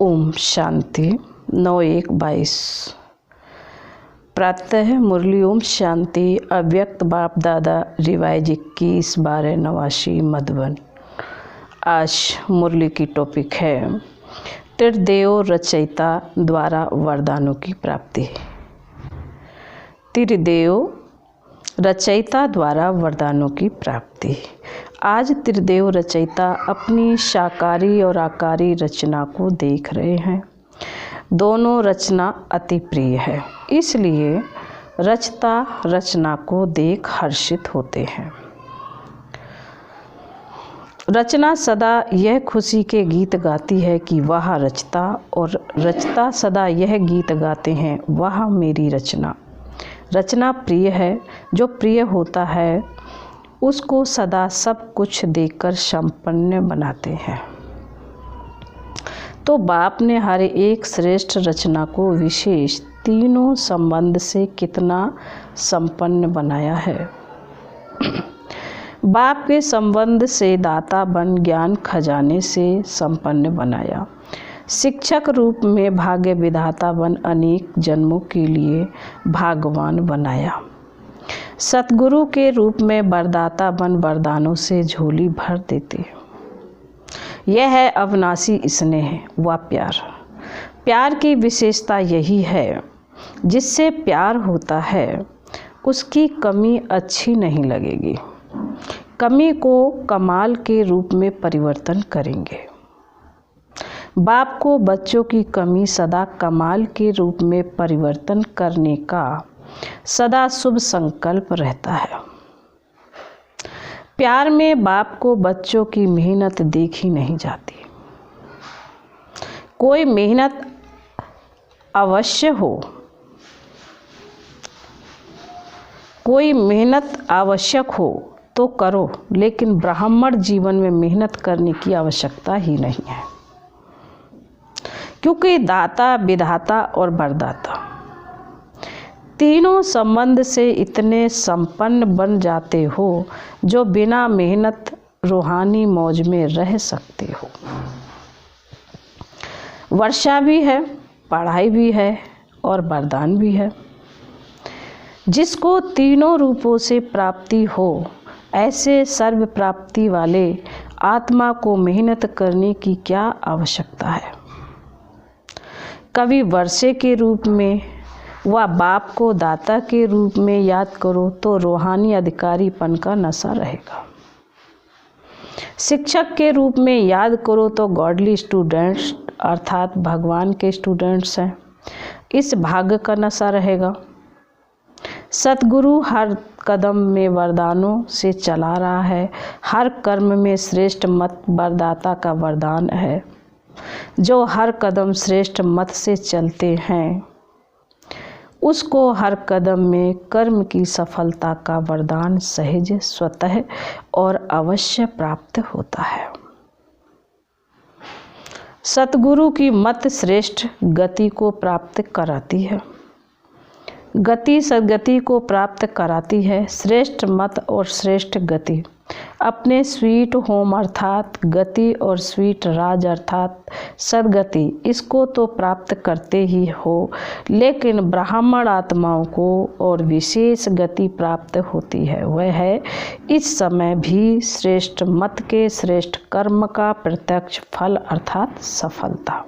ओम शांति 9/1/22। प्रातः मुरली ओम शांति अव्यक्त बाप दादा रिवाइज 21/12/89 मधुबन। आज मुरली की टॉपिक है त्रिदेव रचयिता द्वारा वरदानों की प्राप्ति। त्रिदेव रचयिता द्वारा वरदानों की प्राप्ति। आज त्रिदेव रचयिता अपनी साकारी और आकारी रचना को देख रहे हैं। दोनों रचना अति प्रिय है, इसलिए रचता रचना को देख हर्षित होते हैं। रचना सदा यह खुशी के गीत गाती है कि वह रचता, और रचता सदा यह गीत गाते हैं, वह मेरी रचना। रचना प्रिय है, जो प्रिय होता है उसको सदा सब कुछ देकर संपन्न बनाते हैं। तो बाप ने हर एक श्रेष्ठ रचना को विशेष तीनों संबंध से कितना संपन्न बनाया है। बाप के संबंध से दाता बन ज्ञान खजाने से संपन्न बनाया। शिक्षक रूप में भाग्य विधाता बन अनेक जन्मों के लिए भाग्यवान बनाया। सतगुरु के रूप में वरदाता बन वरदानों से झोली भर देते। यह है अविनाशी स्नेह व प्यार। प्यार की विशेषता यही है, जिससे प्यार होता है उसकी कमी अच्छी नहीं लगेगी, कमी को कमाल के रूप में परिवर्तन करेंगे। बाप को बच्चों की कमी सदा कमाल के रूप में परिवर्तन करने का सदा शुभ संकल्प रहता है। प्यार में बाप को बच्चों की मेहनत देखी नहीं जाती। कोई मेहनत अवश्य हो, कोई मेहनत आवश्यक हो तो करो, लेकिन ब्राह्मण जीवन में मेहनत करने की आवश्यकता ही नहीं है, क्योंकि दाता विधाता और वरदाता तीनों संबंध से इतने संपन्न बन जाते हो जो बिना मेहनत रूहानी मौज में रह सकते हो। वर्षा भी है, पढ़ाई भी है और वरदान भी है। जिसको तीनों रूपों से प्राप्ति हो, ऐसे सर्व प्राप्ति वाले आत्मा को मेहनत करने की क्या आवश्यकता है। कभी वर्षे के रूप में व बाप को दाता के रूप में याद करो तो रूहानी अधिकारीपन का नशा रहेगा। शिक्षक के रूप में याद करो तो गॉडली स्टूडेंट्स अर्थात भगवान के स्टूडेंट्स हैं, इस भाग्य का नशा रहेगा। सतगुरु हर कदम में वरदानों से चला रहा है। हर कर्म में श्रेष्ठ मत वरदाता का वरदान है। जो हर कदम श्रेष्ठ मत से चलते हैं उसको हर कदम में कर्म की सफलता का वरदान सहज स्वतः और अवश्य प्राप्त होता है। सतगुरु की मत श्रेष्ठ गति को प्राप्त कराती है। गति सदगति को प्राप्त कराती है। श्रेष्ठ मत और श्रेष्ठ गति अपने स्वीट होम अर्थात गति और स्वीट राज अर्थात सदगति, इसको तो प्राप्त करते ही हो, लेकिन ब्राह्मण आत्माओं को और विशेष गति प्राप्त होती है। वह है इस समय भी श्रेष्ठ मत के श्रेष्ठ कर्म का प्रत्यक्ष फल अर्थात सफलता।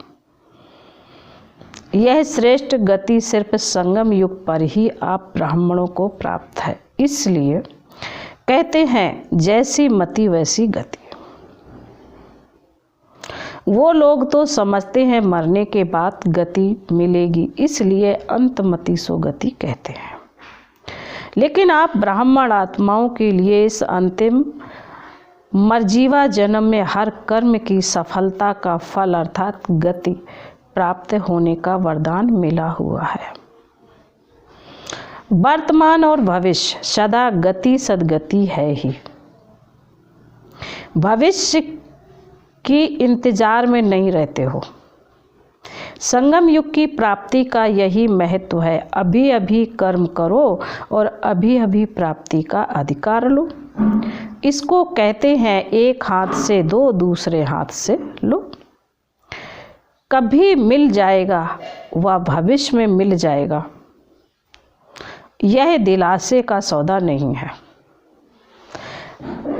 यह श्रेष्ठ गति सिर्फ संगम युग पर ही आप ब्राह्मणों को प्राप्त है। इसलिए कहते हैं जैसी मति वैसी गति। वो लोग तो समझते हैं मरने के बाद गति मिलेगी, इसलिए अंतमति सो गति कहते हैं। लेकिन आप ब्राह्मण आत्माओं के लिए इस अंतिम मरजीवा जन्म में हर कर्म की सफलता का फल अर्थात गति प्राप्त होने का वरदान मिला हुआ है। वर्तमान और भविष्य सदा गति सदगति है ही। भविष्य की इंतजार में नहीं रहते हो। संगम युग की प्राप्ति का यही महत्व है। अभी अभी कर्म करो और अभी अभी प्राप्ति का अधिकार लो। इसको कहते हैं एक हाथ से दो, दूसरे हाथ से लो। कभी मिल जाएगा वह भविष्य में मिल जाएगा, यह दिलासे का सौदा नहीं है।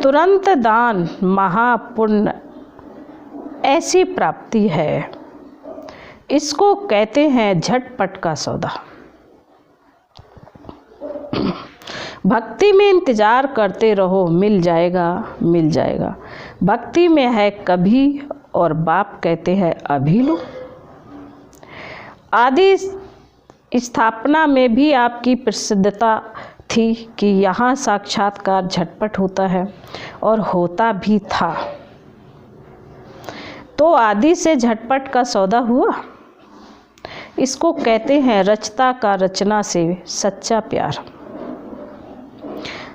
तुरंत दान महापुण्य ऐसी प्राप्ति है, इसको कहते हैं झटपट का सौदा। भक्ति में इंतजार करते रहो, मिल जाएगा मिल जाएगा। भक्ति में है कभी और बाप कहते हैं अभी लो। आदि स्थापना में भी आपकी प्रसिद्धता थी कि यहाँ साक्षात्कार झटपट होता है और होता भी था। तो आदि से झटपट का सौदा हुआ। इसको कहते हैं रचता का रचना से सच्चा प्यार।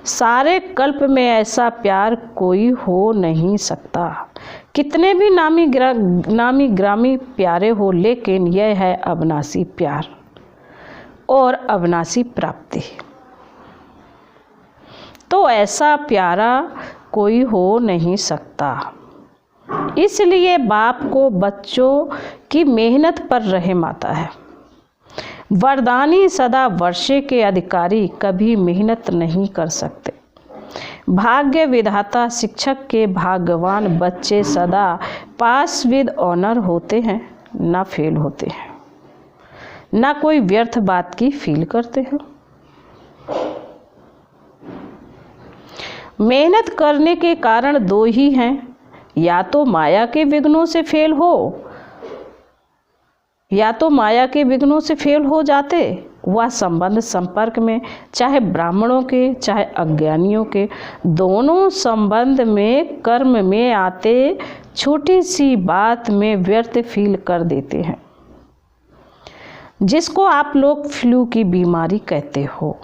सारे कल्प में ऐसा प्यार कोई हो नहीं सकता। कितने भी नामी ग्रामी प्यारे हो, लेकिन यह है अविनाशी प्यार और अविनाशी प्राप्ति। तो ऐसा प्यारा कोई हो नहीं सकता। इसलिए बाप को बच्चों की मेहनत पर रहम आता है। वरदानी सदा वर्षे के अधिकारी कभी मेहनत नहीं कर सकते। भाग्य विधाता शिक्षक के भाग्यवान बच्चे सदा पास विद ऑनर होते हैं, ना फेल होते हैं, ना कोई व्यर्थ बात की फील करते हैं। मेहनत करने के कारण दो ही हैं, या तो माया के विघ्नों से फेल हो, या तो माया के विघ्नों से फेल हो जाते। वह संबंध संपर्क में, चाहे ब्राह्मणों के चाहे अज्ञानियों के, दोनों संबंध में कर्म में आते छोटी सी बात में व्यर्थ फील कर देते हैं, जिसको आप लोग फ्लू की बीमारी कहते हो।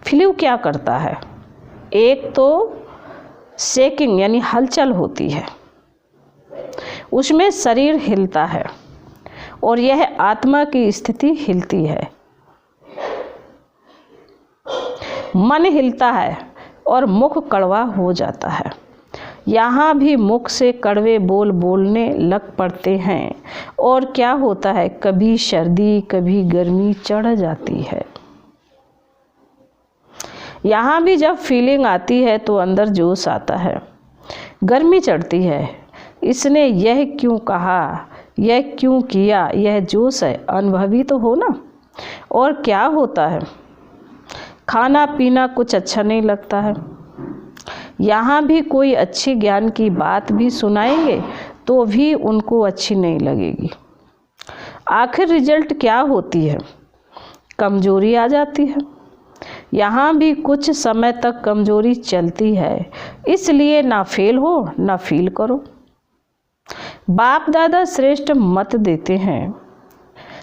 फ्लू क्या करता है? एक तो शेकिंग यानी हलचल होती है, उसमें शरीर हिलता है और यह आत्मा की स्थिति हिलती है। मन हिलता है और मुख कड़वा हो जाता है। यहाँ भी मुख से कड़वे बोल बोलने लग पड़ते हैं और क्या होता है, कभी सर्दी कभी गर्मी चढ़ जाती है। यहाँ भी जब फीलिंग आती है तो अंदर जोश आता है, गर्मी चढ़ती है। इसने यह क्यों कहा, यह क्यों किया, यह जोश है, अनुभवी तो हो ना। और क्या होता है, खाना पीना कुछ अच्छा नहीं लगता है। यहाँ भी कोई अच्छी ज्ञान की बात भी सुनाएंगे तो भी उनको अच्छी नहीं लगेगी। आखिर रिजल्ट क्या होती है, कमजोरी आ जाती है। यहाँ भी कुछ समय तक कमजोरी चलती है, इसलिए ना फेल हो ना फील करो। बाप दादा श्रेष्ठ मत देते हैं,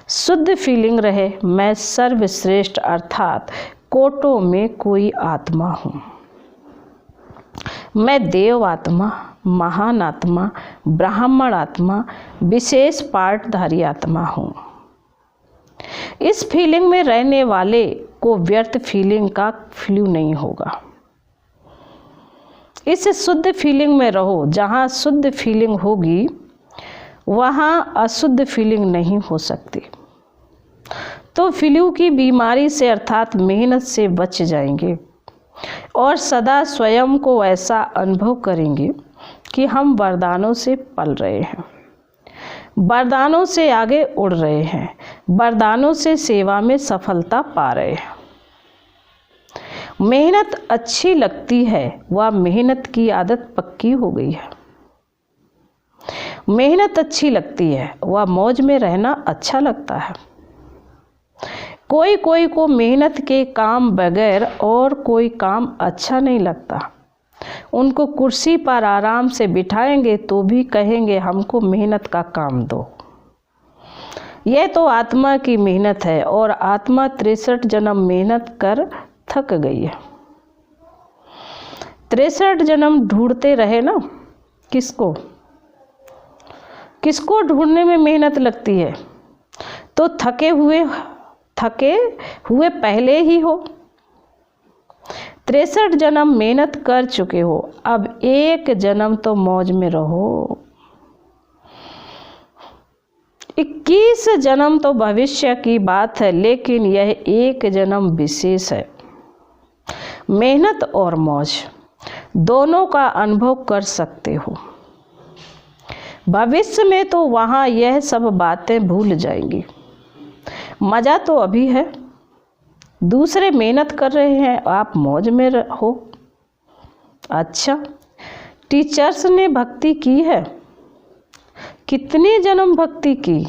शुद्ध फीलिंग रहे, मैं सर्वश्रेष्ठ अर्थात कोटों में कोई आत्मा हूँ। मैं देव आत्मा, महान आत्मा, ब्राह्मण आत्मा, विशेष पाठधारी आत्मा हूँ। इस फीलिंग में रहने वाले को व्यर्थ फीलिंग का फ्लू नहीं होगा। इस शुद्ध फीलिंग में रहो। जहाँ शुद्ध फीलिंग होगी वहाँ अशुद्ध फीलिंग नहीं हो सकती। तो फ्लू की बीमारी से अर्थात मेहनत से बच जाएंगे और सदा स्वयं को ऐसा अनुभव करेंगे कि हम वरदानों से पल रहे हैं, वरदानों से आगे उड़ रहे हैं, वरदानों से सेवा में सफलता पा रहे हैं। मेहनत अच्छी लगती है, वह मेहनत की आदत पक्की हो गई है। मेहनत अच्छी लगती है, वह मौज में रहना अच्छा लगता है। कोई कोई को मेहनत के काम बगैर और कोई काम अच्छा नहीं लगता। उनको कुर्सी पर आराम से बिठाएंगे तो भी कहेंगे हमको मेहनत का काम दो। यह तो आत्मा की मेहनत है और आत्मा 63 जन्म मेहनत कर थक गई है। 63 जन्म ढूंढते रहे ना, किसको किसको ढूंढने में मेहनत लगती है। तो थके हुए पहले ही हो। 63 जन्म मेहनत कर चुके हो, अब एक जन्म तो मौज में रहो। 21 जन्म तो भविष्य की बात है, लेकिन यह एक जन्म विशेष है। मेहनत और मौज दोनों का अनुभव कर सकते हो। भविष्य में तो वहाँ यह सब बातें भूल जाएंगी। मज़ा तो अभी है। दूसरे मेहनत कर रहे हैं, आप मौज में हो। अच्छा, टीचर्स ने भक्ति की है। कितनी जन्म भक्ति की?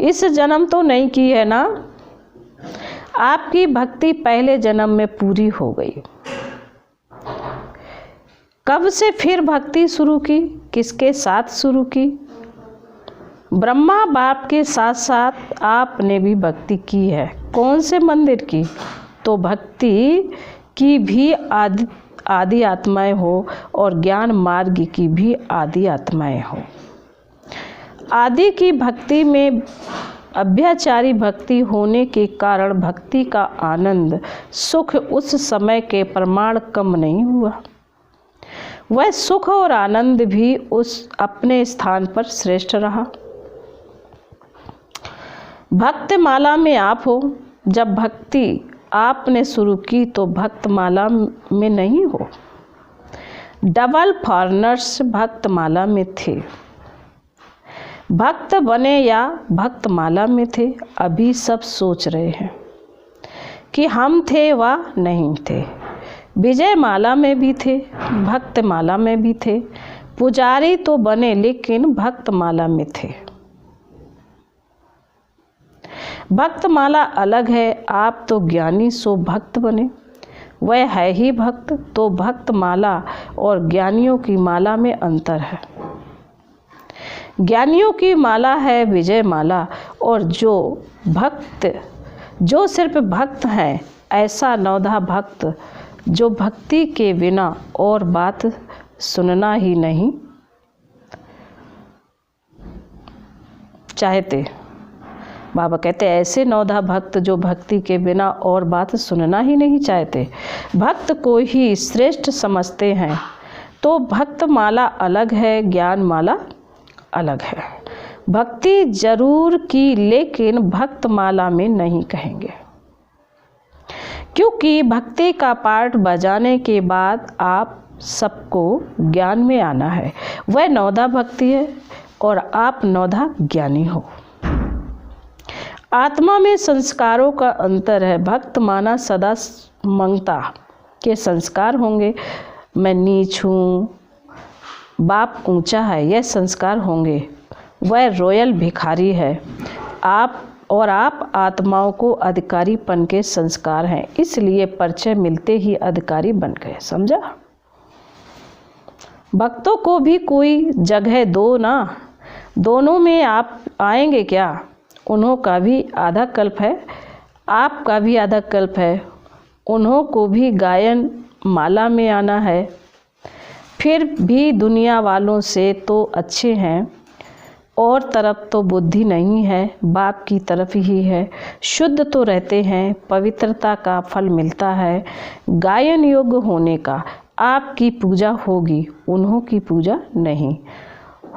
इस जन्म तो नहीं की है ना। आपकी भक्ति पहले जन्म में पूरी हो गई। कब से फिर भक्ति शुरू की? किसके साथ शुरू की? ब्रह्मा बाप के साथ साथ आपने भी भक्ति की है। कौन से मंदिर की? तो भक्ति की भी आदि आत्माएं हो और ज्ञान मार्ग की भी आदि आत्माएं हो। आदि की भक्ति में अभ्याचारी भक्ति होने के कारण भक्ति का आनंद सुख उस समय के प्रमाण कम नहीं हुआ। वह सुख और आनंद भी उस अपने स्थान पर श्रेष्ठ रहा। भक्तमाला में आप हो। जब भक्ति आपने शुरू की तो भक्तमाला में नहीं हो। डबल फॉरनर्स भक्तमाला में थे। भक्त बने या भक्तमाला में थे, अभी सब सोच रहे हैं कि हम थे वा नहीं थे। विजय माला में भी थे, भक्तमाला में भी थे। पुजारी तो बने लेकिन भक्तमाला में थे। भक्तमाला अलग है। आप तो ज्ञानी सो भक्त बने। वह है ही भक्त। तो भक्तमाला और ज्ञानियों की माला में अंतर है। ज्ञानियों की माला है विजय माला, और जो सिर्फ भक्त हैं, ऐसा नौधा भक्त जो भक्ति के बिना और बात सुनना ही नहीं चाहते। बाबा कहते ऐसे नौधा भक्त जो भक्ति के बिना और बात सुनना ही नहीं चाहते, भक्त को ही श्रेष्ठ समझते हैं। तो भक्त माला अलग है, ज्ञान माला अलग है। भक्ति जरूर की, लेकिन भक्त माला में नहीं कहेंगे, क्योंकि भक्ति का पार्ट बजाने के बाद आप सबको ज्ञान में आना है। वह नौधा भक्ति है और आप नौधा ज्ञानी हो। आत्मा में संस्कारों का अंतर है। भक्त माना सदा मंगता के संस्कार होंगे। मैं नीच हूँ, बाप ऊंचा है, यह संस्कार होंगे। वह रॉयल भिखारी है। आप आत्माओं को अधिकारीपन के संस्कार हैं, इसलिए परिचय मिलते ही अधिकारी बन गए। समझा? भक्तों को भी कोई जगह दो ना। दोनों में आप आएंगे क्या? उन्हों का भी आधा कल्प है, आपका भी आधा कल्प है। उन्हों को भी गायन माला में आना है। फिर भी दुनिया वालों से तो अच्छे हैं, और तरफ तो बुद्धि नहीं है, बाप की तरफ ही है। शुद्ध तो रहते हैं, पवित्रता का फल मिलता है। गायन योग्य होने का आपकी पूजा होगी, उन्हों की पूजा नहीं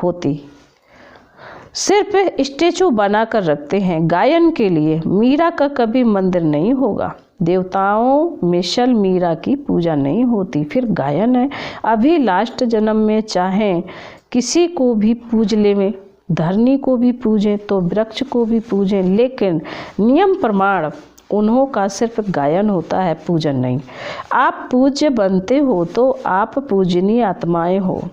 होती। सिर्फ स्टेचू बनाकर रखते हैं गायन के लिए। मीरा का कभी मंदिर नहीं होगा। देवताओं मिशल मीरा की पूजा नहीं होती, फिर गायन है। अभी लास्ट जन्म में चाहें किसी को भी पूज ले, में धरनी को भी पूजें तो वृक्ष को भी पूजें, लेकिन नियम प्रमाण उन्हों का सिर्फ गायन होता है, पूजन नहीं। आप पूज्य बनते हो तो आप पूजनीय आत्माएं हो।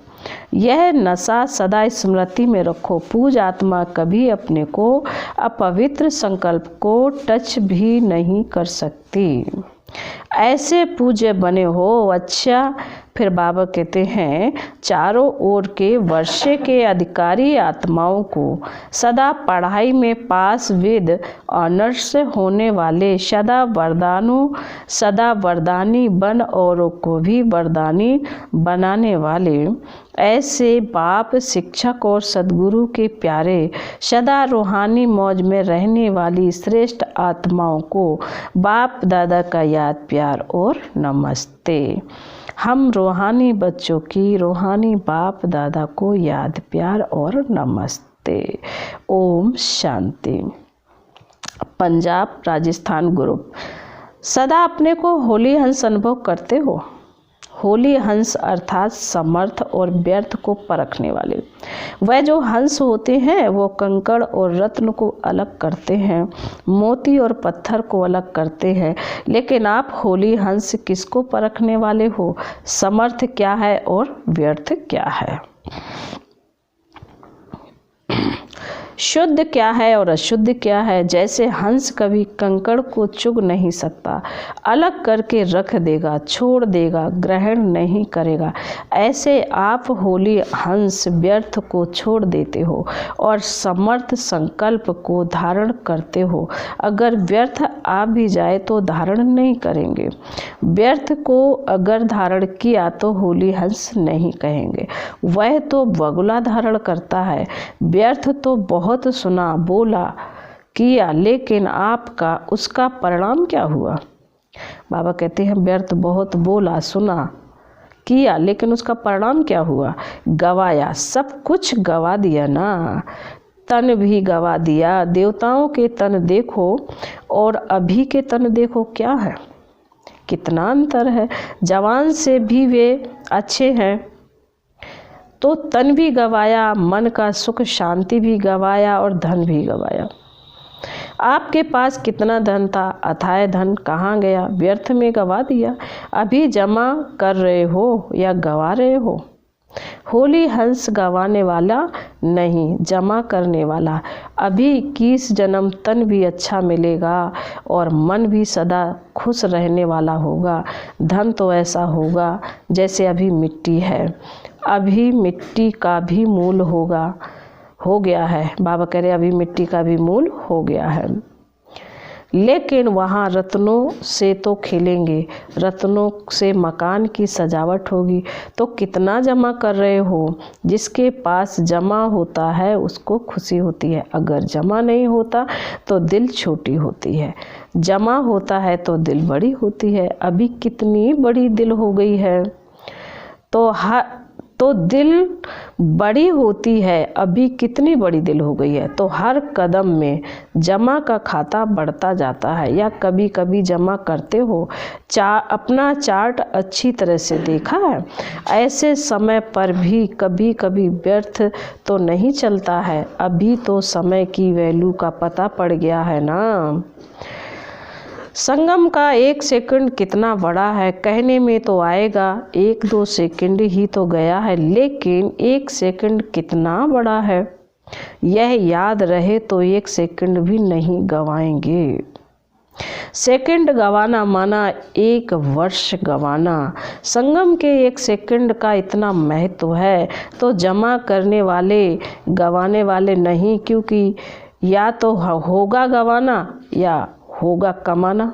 यह नशा सदा स्मृति में रखो। पूज आत्मा कभी अपने को अपवित्र संकल्प को टच भी नहीं कर सकती। ऐसे पूज्य बने हो। अच्छा, फिर बाबा कहते हैं चारों ओर के वर्षे के अधिकारी आत्माओं को सदा पढ़ाई में पास विद ऑनर्स होने वाले सदा वरदानी बन औरों को भी वरदानी बनाने वाले ऐसे बाप शिक्षक और सद्गुरु के प्यारे सदा रूहानी मौज में रहने वाली श्रेष्ठ आत्माओं को बाप दादा का याद प्यार और नमस्ते। हम रूहानी बच्चों की रूहानी बाप दादा को याद प्यार और नमस्ते। सकते। ओम शांति। पंजाब राजस्थान ग्रुप। सदा अपने को होली हंस अनुभव करते हो। होली हंस अर्थात समर्थ और व्यर्थ को परखने वाले। वह जो हंस होते हैं वो कंकड़ और रत्न को अलग करते हैं, मोती और पत्थर को अलग करते हैं। लेकिन आप होली हंस किसको परखने वाले हो? समर्थ क्या है और व्यर्थ क्या है? शुद्ध क्या है और अशुद्ध क्या है? जैसे हंस कभी कंकड़ को चुग नहीं सकता, अलग करके रख देगा, छोड़ देगा, ग्रहण नहीं करेगा, ऐसे आप होली हंस व्यर्थ को छोड़ देते हो और समर्थ संकल्प को धारण करते हो। अगर व्यर्थ आ भी जाए तो धारण नहीं करेंगे। व्यर्थ को अगर धारण किया तो होली हंस नहीं कहेंगे, वह तो बगुला धारण करता है। व्यर्थ तो बहुत सुना, बोला, किया, लेकिन आपका उसका परिणाम क्या हुआ? बाबा कहते हैं व्यर्थ बहुत बोला, सुना, किया, लेकिन उसका परिणाम क्या हुआ? गवाया, सब कुछ गवा दिया ना। तन भी गवा दिया। देवताओं के तन देखो और अभी के तन देखो, क्या है, कितना अंतर है। जवान से भी वे अच्छे हैं। तो तन भी गवाया, मन का सुख शांति भी गवाया और धन भी गवाया। आपके पास कितना धन था, अथाह धन कहाँ गया? व्यर्थ में गवा दिया। अभी जमा कर रहे हो या गवा रहे हो? होली हंस गवाने वाला नहीं, जमा करने वाला। अभी 21 जन्म तन भी अच्छा मिलेगा और मन भी सदा खुश रहने वाला होगा। धन तो ऐसा होगा जैसे अभी मिट्टी है, अभी मिट्टी का भी मूल हो गया है। बाबा कह रहे अभी मिट्टी का भी मूल हो गया है, लेकिन वहाँ रत्नों से तो खेलेंगे, रत्नों से मकान की सजावट होगी। तो कितना जमा कर रहे हो? जिसके पास जमा होता है उसको खुशी होती है, अगर जमा नहीं होता तो दिल छोटी होती है, जमा होता है तो दिल बड़ी होती है। अभी कितनी बड़ी दिल हो गई है, तो दिल बड़ी होती है। अभी कितनी बड़ी दिल हो गई है, तो हर कदम में जमा का खाता बढ़ता जाता है। या कभी कभी जमा करते हो? अपना चार्ट अच्छी तरह से देखा है? ऐसे समय पर भी कभी कभी व्यर्थ तो नहीं चलता है। अभी तो समय की वैल्यू का पता पड़ गया है ना। संगम का 1 सेकंड कितना बड़ा है, कहने में तो आएगा 1-2 सेकंड ही तो गया है, लेकिन 1 सेकंड कितना बड़ा है, यह याद रहे तो 1 सेकंड भी नहीं गवाएंगे। सेकंड गवाना माना 1 वर्ष गवाना। संगम के 1 सेकंड का इतना महत्व है तो जमा करने वाले गवाने वाले नहीं, क्योंकि या तो होगा गवाना या होगा कमाना।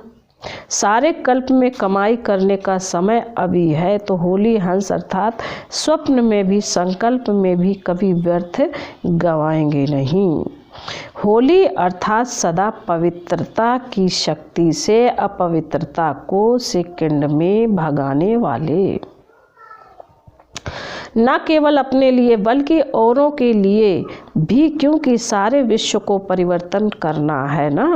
सारे कल्प में कमाई करने का समय अभी है। तो होली हंस अर्थात स्वप्न में भी संकल्प में भी कभी व्यर्थ गवाएंगे नहीं। होली अर्थात सदा पवित्रता की शक्ति से अपवित्रता को सेकंड में भगाने वाले। न केवल अपने लिए बल्कि औरों के लिए भी, क्योंकि सारे विश्व को परिवर्तन करना है ना।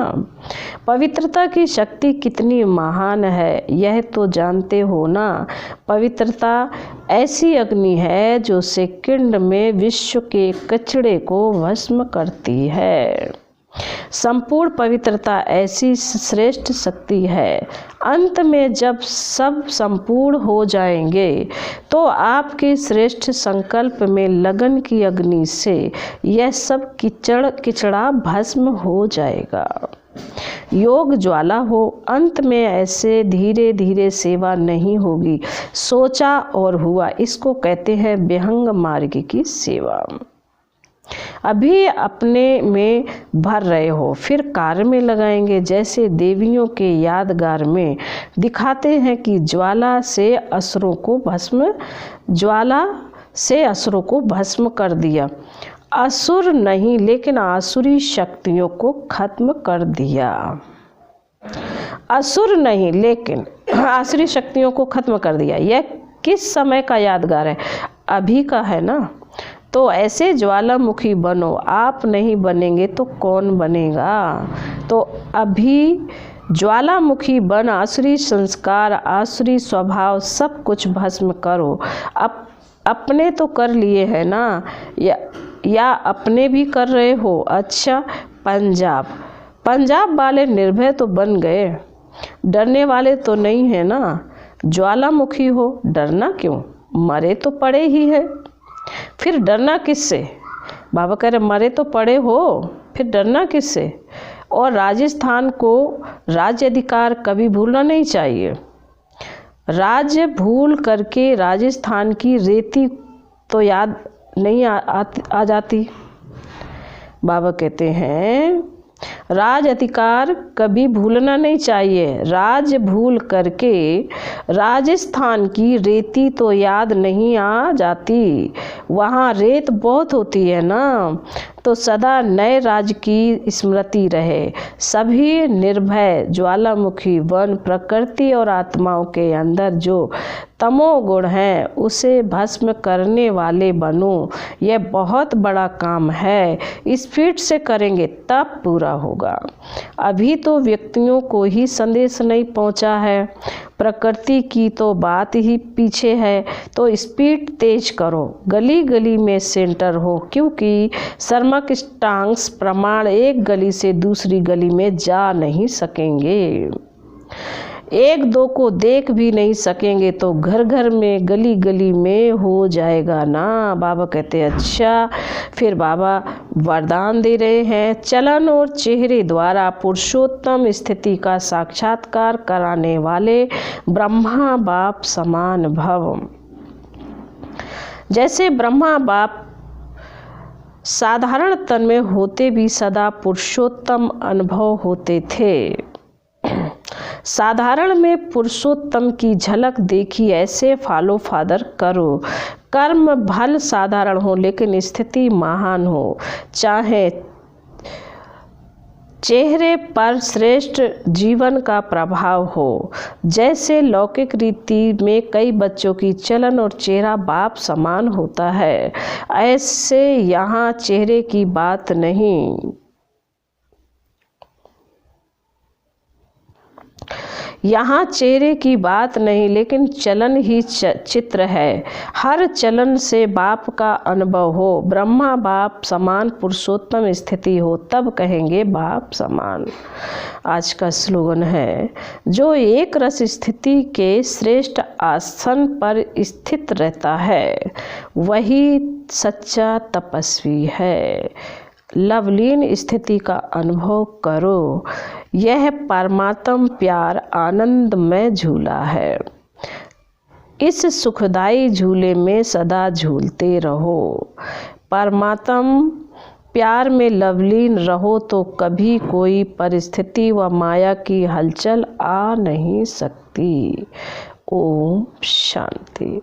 पवित्रता की शक्ति कितनी महान है यह तो जानते हो ना। पवित्रता ऐसी अग्नि है जो सेकंड में विश्व के कचड़े को भस्म करती है। संपूर्ण पवित्रता ऐसी श्रेष्ठ शक्ति है। अंत में जब सब संपूर्ण हो जाएंगे तो आपके श्रेष्ठ संकल्प में लगन की अग्नि से यह सब किचड़ा भस्म हो जाएगा। योग ज्वाला हो। अंत में ऐसे धीरे धीरे सेवा नहीं होगी, सोचा और हुआ। इसको कहते हैं विहंग मार्ग की सेवा। अभी अपने में भर रहे हो, फिर कार्य में लगाएंगे। जैसे देवियों के यादगार में दिखाते हैं कि ज्वाला से असुरों को भस्म कर दिया। असुर नहीं लेकिन आसुरी शक्तियों को खत्म कर दिया। असुर नहीं लेकिन आसुरी शक्तियों को खत्म कर दिया। यह किस समय का यादगार है? अभी का है ना। तो ऐसे ज्वालामुखी बनो, आप नहीं बनेंगे तो कौन बनेगा। तो अभी ज्वालामुखी बन आसुरी संस्कार, आसुरी स्वभाव सब कुछ भस्म करो। अपने तो कर लिए हैं ना, या अपने भी कर रहे हो। अच्छा, पंजाब वाले निर्भय तो बन गए, डरने वाले तो नहीं है ना। ज्वालामुखी हो, डरना क्यों, मरे तो पड़े ही है, फिर डरना किससे। बाबा कह रहे मरे तो पड़े हो, फिर डरना किससे। और राजस्थान को राज्य अधिकार कभी भूलना नहीं चाहिए। राज्य भूल करके राजस्थान की रेती तो याद नहीं आ जाती। बाबा कहते हैं राज अधिकार कभी भूलना नहीं चाहिए। राज भूल करके राजस्थान की रेती तो याद नहीं आ जाती। वहाँ रेत बहुत होती है ना, तो सदा नए राज की स्मृति रहे। सभी निर्भय ज्वालामुखी वन प्रकृति और आत्माओं के अंदर जो तमोगुण है उसे भस्म करने वाले बनो। यह बहुत बड़ा काम है, स्पीड से करेंगे तब पूरा होगा। अभी तो व्यक्तियों को ही संदेश नहीं पहुंचा है, प्रकृति की तो बात ही पीछे है। तो स्पीड तेज करो, गली गली में सेंटर हो, क्योंकि सर्मक स्टांग्स प्रमाण एक गली से दूसरी गली में जा नहीं सकेंगे, एक दो को देख भी नहीं सकेंगे, तो घर घर में गली गली में हो जाएगा ना। बाबा कहते हैं अच्छा। फिर बाबा वरदान दे रहे हैं, चलन और चेहरे द्वारा पुरुषोत्तम स्थिति का साक्षात्कार कराने वाले ब्रह्मा बाप समान भव। जैसे ब्रह्मा बाप साधारण तन में होते भी सदा पुरुषोत्तम अनुभव होते थे। साधारण में पुरुषोत्तम की झलक देखी, ऐसे फॉलो फादर करो। कर्म भल साधारण हो लेकिन स्थिति महान हो। चाहे चेहरे पर श्रेष्ठ जीवन का प्रभाव हो। जैसे लौकिक रीति में कई बच्चों की चलन और चेहरा बाप समान होता है, ऐसे यहाँ चेहरे की बात नहीं। यहाँ चेहरे की बात नहीं, लेकिन चलन ही चित्र है। हर चलन से बाप का अनुभव हो। ब्रह्मा बाप समान पुरुषोत्तम स्थिति हो, तब कहेंगे बाप समान। आज का स्लोगन है, जो एक रस स्थिति के श्रेष्ठ आसन पर स्थित रहता है वही सच्चा तपस्वी है। लवलीन स्थिति का अनुभव करो। यह परमात्म प्यार आनंद में झूला है। इस सुखदाई झूले में सदा झूलते रहो। परमात्म प्यार में लवलीन रहो तो कभी कोई परिस्थिति व माया की हलचल आ नहीं सकती। ओम शांति।